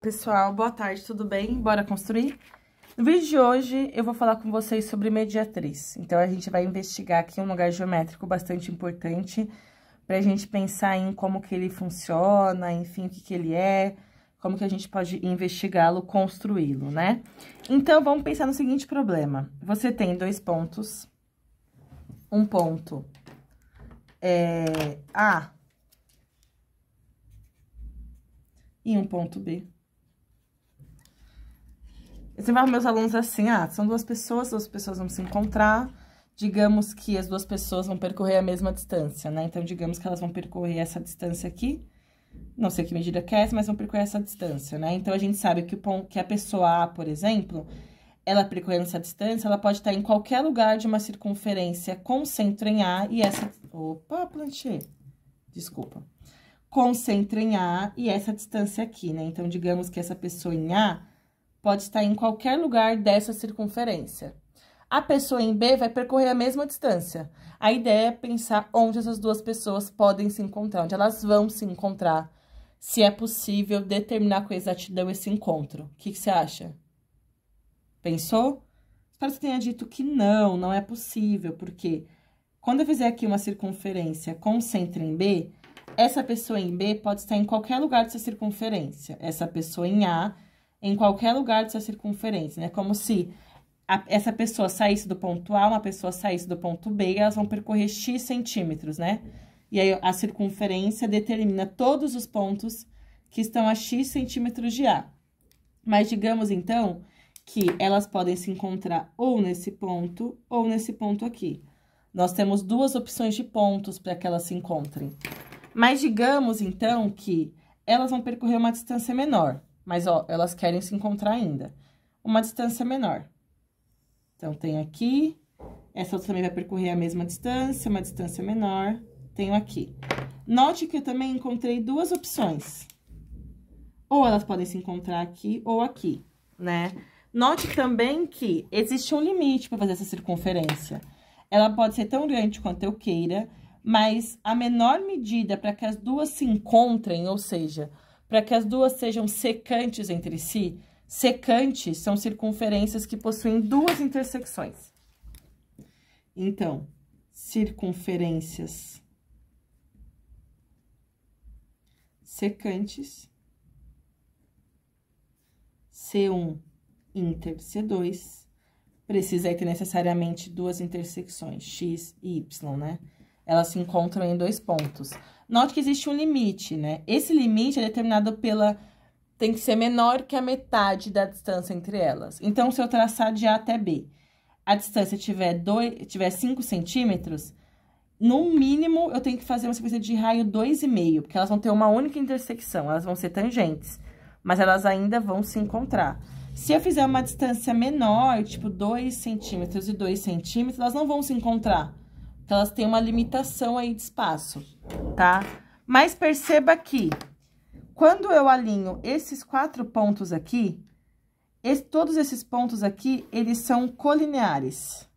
Pessoal, boa tarde, tudo bem? Bora construir? No vídeo de hoje, eu vou falar com vocês sobre mediatriz. Então, a gente vai investigar aqui um lugar geométrico bastante importante pra gente pensar em como que ele funciona, enfim, o que que ele é, como que a gente pode investigá-lo, construí-lo, né? Então, vamos pensar no seguinte problema. Você tem dois pontos, um ponto A e um ponto B. Eu sempre falo para meus alunos assim, são duas pessoas vão se encontrar, digamos que as duas pessoas vão percorrer a mesma distância, né? Então, digamos que elas vão percorrer essa distância aqui, não sei que medida que é essa, mas vão percorrer essa distância, né? Então, a gente sabe que a pessoa A, por exemplo, ela percorrendo essa distância, ela pode estar em qualquer lugar de uma circunferência com centro em A e essa... Opa, planchê! Desculpa. Com centro em A e essa distância aqui, né? Então, digamos que essa pessoa em A pode estar em qualquer lugar dessa circunferência. A pessoa em B vai percorrer a mesma distância. A ideia é pensar onde essas duas pessoas podem se encontrar, onde elas vão se encontrar, se é possível determinar com exatidão esse encontro. O que você acha? Pensou? Espero que você tenha dito que não é possível, porque quando eu fizer aqui uma circunferência com centro em B, essa pessoa em B pode estar em qualquer lugar dessa circunferência. Essa pessoa em A em qualquer lugar dessa circunferência, né? Como se essa pessoa saísse do ponto A, uma pessoa saísse do ponto B, e elas vão percorrer X centímetros, né? E aí, a circunferência determina todos os pontos que estão a X centímetros de A. Mas digamos, então, que elas podem se encontrar ou nesse ponto aqui. Nós temos duas opções de pontos para que elas se encontrem. Mas digamos, então, que elas vão percorrer uma distância menor. Mas, ó, elas querem se encontrar ainda. Uma distância menor. Então, tenho aqui. Essa outra também vai percorrer a mesma distância, uma distância menor. Tenho aqui. Note que eu também encontrei duas opções. Ou elas podem se encontrar aqui ou aqui, né? Note também que existe um limite para fazer essa circunferência. Ela pode ser tão grande quanto eu queira, mas a menor medida para que as duas se encontrem, ou seja, para que as duas sejam secantes entre si, secantes são circunferências que possuem duas intersecções. Então, circunferências secantes, C1 inter C2, precisa ter necessariamente duas intersecções, X e Y, né? Elas se encontram em dois pontos. Note que existe um limite, né? Esse limite é determinado pela... Tem que ser menor que a metade da distância entre elas. Então, se eu traçar de A até B, a distância tiver 5 centímetros, no mínimo, eu tenho que fazer uma sequência de raio 2,5, porque elas vão ter uma única intersecção, elas vão ser tangentes, mas elas ainda vão se encontrar. Se eu fizer uma distância menor, tipo 2 centímetros e 2 centímetros, elas não vão se encontrar. Porque elas têm uma limitação aí de espaço, tá? Mas perceba que, quando eu alinho esses 4 pontos aqui, todos esses pontos aqui, eles são colineares.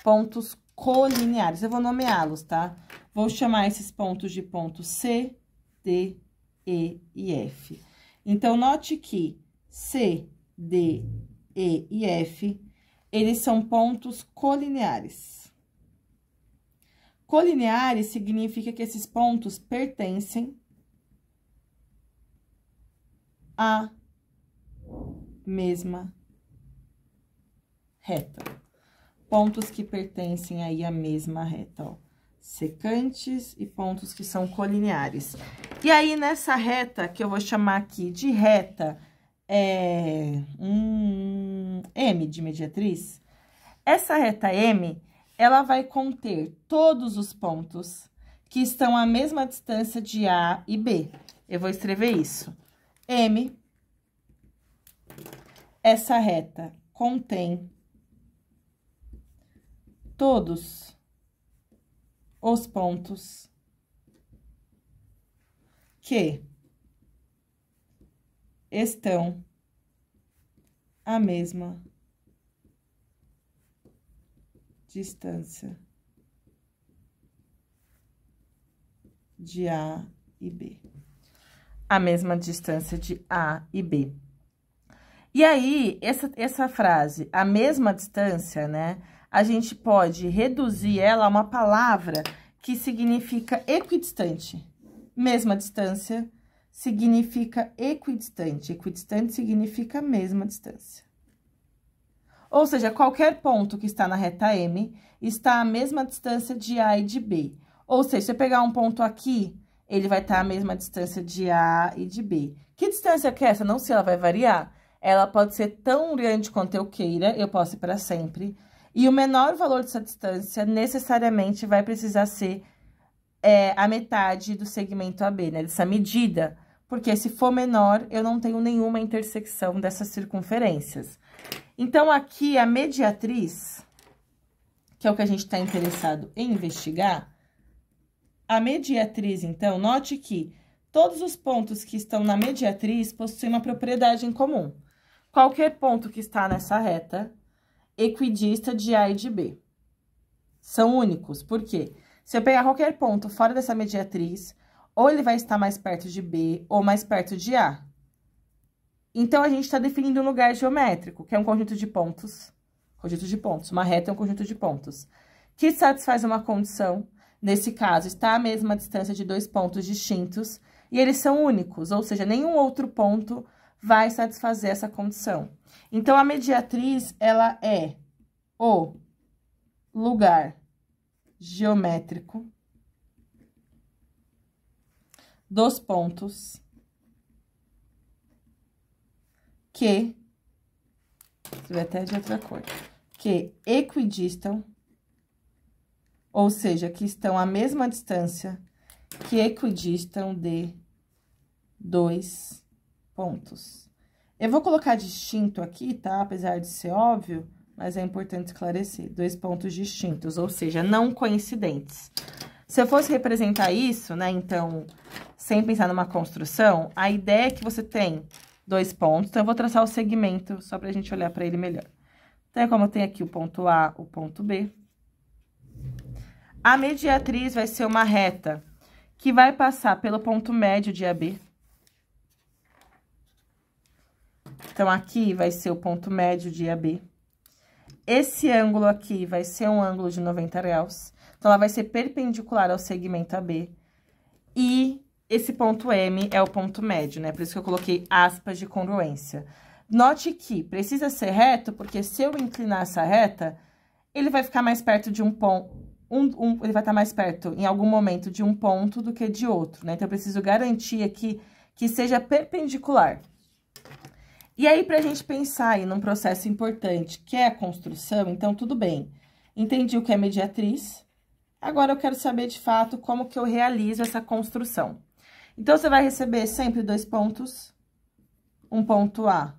Pontos colineares. Eu vou nomeá-los, tá? Vou chamar esses pontos de pontos C, D, E e F. Então, note que C, D, E e F, eles são pontos colineares. Colineares significa que esses pontos pertencem à mesma reta. Pontos que pertencem aí à mesma reta, ó. Secantes e pontos que são colineares. E aí, nessa reta, que eu vou chamar aqui de reta M de mediatriz, essa reta M, ela vai conter todos os pontos que estão à mesma distância de A e B. Eu vou escrever isso. M, essa reta contém todos os pontos que estão à mesma distância de A e B. a mesma distância de A e B. E aí, essa frase, a mesma distância, né? A gente pode reduzir ela a uma palavra que significa equidistante. Mesma distância significa equidistante. Equidistante significa mesma distância. Ou seja, qualquer ponto que está na reta M está à mesma distância de A e de B. Ou seja, se eu pegar um ponto aqui, ele vai estar à mesma distância de A e de B. Que distância que é essa? Não sei, ela vai variar. Ela pode ser tão grande quanto eu queira, eu posso ir para sempre. E o menor valor dessa distância, necessariamente, vai precisar ser a metade do segmento AB, né? Dessa medida. Porque se for menor, eu não tenho nenhuma intersecção dessas circunferências. Então, aqui, a mediatriz, que é o que a gente está interessado em investigar, a mediatriz, então, note que todos os pontos que estão na mediatriz possuem uma propriedade em comum. Qualquer ponto que está nessa reta equidista de A e de B. São únicos, por quê? Se eu pegar qualquer ponto fora dessa mediatriz, ou ele vai estar mais perto de B ou mais perto de A. Então, a gente está definindo um lugar geométrico, que é um conjunto de pontos. Conjunto de pontos. Uma reta é um conjunto de pontos. Que satisfaz uma condição. Nesse caso, está à mesma distância de dois pontos distintos. E eles são únicos, ou seja, nenhum outro ponto vai satisfazer essa condição. Então, a mediatriz, ela é o lugar geométrico dos pontos que, se até de outra cor, que equidistam, ou seja, que estão à mesma distância, que equidistam de dois pontos. Eu vou colocar distinto aqui, tá? Apesar de ser óbvio, mas é importante esclarecer. Dois pontos distintos, ou seja, não coincidentes. Se eu fosse representar isso, né, então, sem pensar numa construção, a ideia é que você tem dois pontos, então eu vou traçar o segmento só pra gente olhar pra ele melhor. Então, como eu tenho aqui o ponto A, o ponto B, a mediatriz vai ser uma reta que vai passar pelo ponto médio de AB. Então, aqui vai ser o ponto médio de AB. Esse ângulo aqui vai ser um ângulo de 90 graus. Então, ela vai ser perpendicular ao segmento AB. E esse ponto M é o ponto médio, né? Por isso que eu coloquei aspas de congruência. Note que precisa ser reto, porque se eu inclinar essa reta, ele vai ficar mais perto de um ponto. Ele vai estar mais perto, em algum momento, de um ponto do que de outro, né? Então, eu preciso garantir aqui que seja perpendicular. E aí, pra gente pensar aí num processo importante, que é a construção, então, tudo bem. Entendi o que é mediatriz. Agora, eu quero saber, de fato, como que eu realizo essa construção. Então, você vai receber sempre dois pontos. Um ponto A,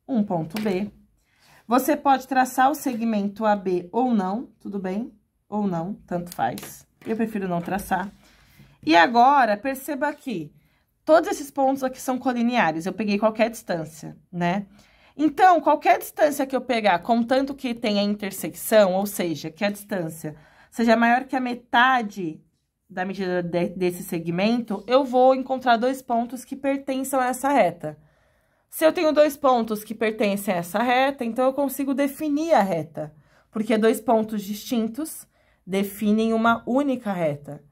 um ponto B. Você pode traçar o segmento AB ou não, tudo bem? Ou não, tanto faz. Eu prefiro não traçar. E agora, perceba aqui, todos esses pontos aqui são colineares, eu peguei qualquer distância, né? Então, qualquer distância que eu pegar, contanto que tenha intersecção, ou seja, que a distância seja maior que a metade da medida desse segmento, eu vou encontrar dois pontos que pertençam a essa reta. Se eu tenho dois pontos que pertencem a essa reta, então eu consigo definir a reta, porque dois pontos distintos definem uma única reta.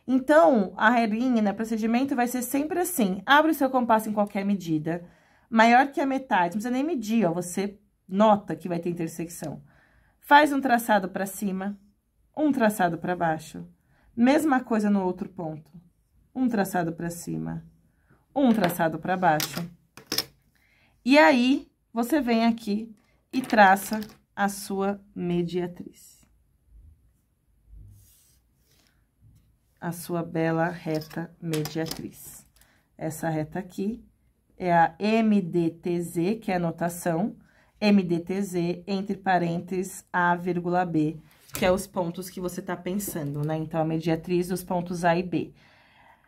Então, a regrinha, né, procedimento vai ser sempre assim. Abre o seu compasso em qualquer medida, maior que a metade, não precisa nem medir, ó, você nota que vai ter intersecção. Faz um traçado para cima, um traçado para baixo. Mesma coisa no outro ponto. Um traçado para cima, um traçado para baixo. E aí, você vem aqui e traça a sua mediatriz. A sua bela reta mediatriz. Essa reta aqui é a MDTZ, que é a notação, MDTZ, entre parênteses, A, B, que é os pontos que você tá pensando, né? Então, a mediatriz dos pontos A e B.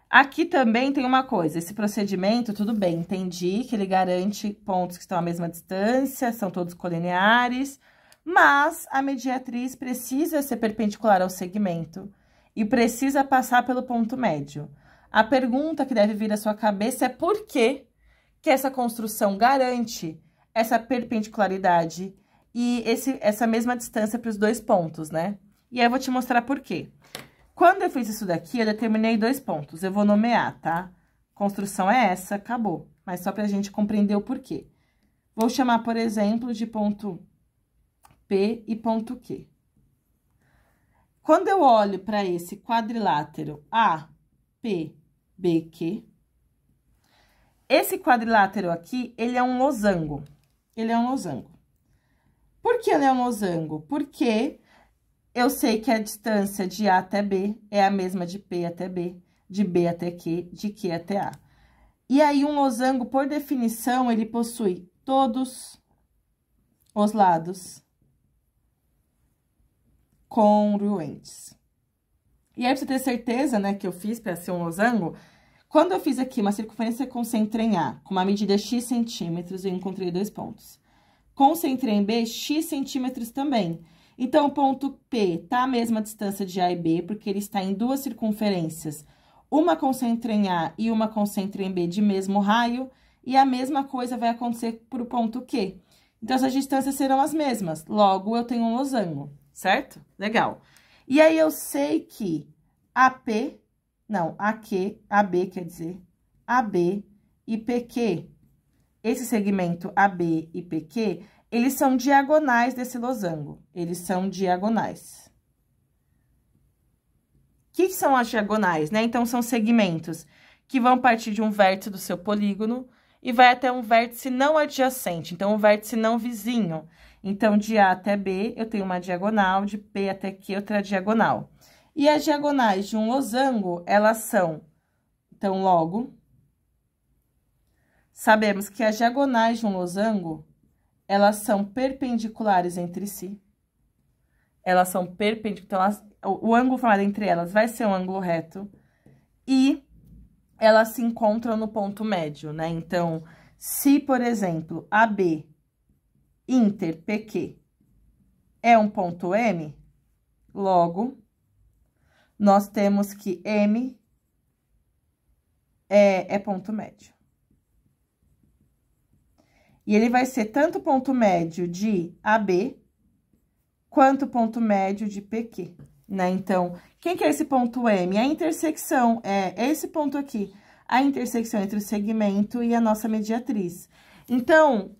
Aqui também tem uma coisa, esse procedimento, tudo bem, entendi que ele garante pontos que estão à mesma distância, são todos colineares, mas a mediatriz precisa ser perpendicular ao segmento e precisa passar pelo ponto médio. A pergunta que deve vir à sua cabeça é por que essa construção garante essa perpendicularidade e essa mesma distância para os dois pontos, né? E aí, eu vou te mostrar por quê. Quando eu fiz isso daqui, eu determinei 2 pontos. Eu vou nomear, tá? Construção é essa, acabou. Mas só pra gente compreender o porquê. Vou chamar, por exemplo, de ponto P e ponto Q. Quando eu olho para esse quadrilátero A, P, B, Q, esse quadrilátero aqui, ele é um losango. Ele é um losango. Por que ele é um losango? Porque eu sei que a distância de A até B é a mesma de P até B, de B até Q, de Q até A. E aí, um losango, por definição, ele possui todos os lados congruentes. E aí, pra você ter certeza, né, que eu fiz para ser um losango, quando eu fiz aqui uma circunferência concentrei em A, com uma medida X centímetros, eu encontrei 2 pontos. Concentrei em B, X centímetros também. Então, o ponto P tá a mesma distância de A e B, porque ele está em 2 circunferências. Uma concentra em A e uma concentra em B de mesmo raio, e a mesma coisa vai acontecer para o ponto Q. Então, essas distâncias serão as mesmas, logo, eu tenho um losango, certo? Legal. E aí, eu sei que AB, quer dizer, AB e PQ, esse segmento AB e PQ, eles são diagonais desse losango, eles são diagonais. O que são as diagonais, né? Então, são segmentos que vão partir de um vértice do seu polígono e vai até um vértice não adjacente, então, um vértice não vizinho. Então, de A até B, eu tenho uma diagonal, de P até Q, outra diagonal. E as diagonais de um losango, elas são... Então, logo, sabemos que as diagonais de um losango, elas são perpendiculares entre si. Elas são perpendiculares, o ângulo formado entre elas vai ser um ângulo reto. E elas se encontram no ponto médio, né? Então, se, por exemplo, AB inter PQ é um ponto M, logo, nós temos que M é ponto médio. E ele vai ser tanto ponto médio de AB, quanto ponto médio de PQ, né? Então, quem que é esse ponto M? A intersecção, é esse ponto aqui, a intersecção entre o segmento e a nossa mediatriz. Então,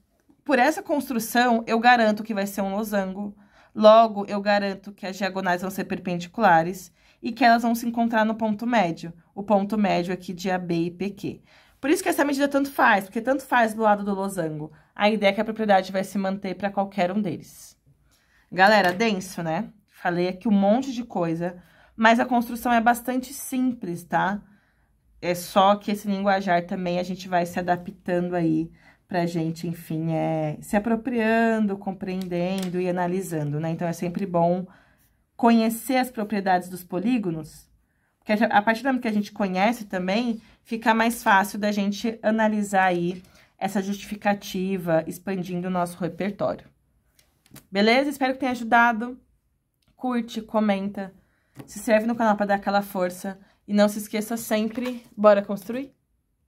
por essa construção, eu garanto que vai ser um losango, logo, eu garanto que as diagonais vão ser perpendiculares e que elas vão se encontrar no ponto médio, o ponto médio aqui de AB e PQ. Por isso que essa medida tanto faz, porque tanto faz do lado do losango. A ideia é que a propriedade vai se manter para qualquer um deles. Galera, denso, né? Falei aqui um monte de coisa, mas a construção é bastante simples, tá? É só que esse linguajar também a gente vai se adaptando aí pra gente, enfim, se apropriando, compreendendo e analisando, né? Então, é sempre bom conhecer as propriedades dos polígonos, porque a partir do momento que a gente conhece também, fica mais fácil da gente analisar aí essa justificativa, expandindo o nosso repertório. Beleza? Espero que tenha ajudado. Curte, comenta, se inscreve no canal para dar aquela força. E não se esqueça sempre, bora construir?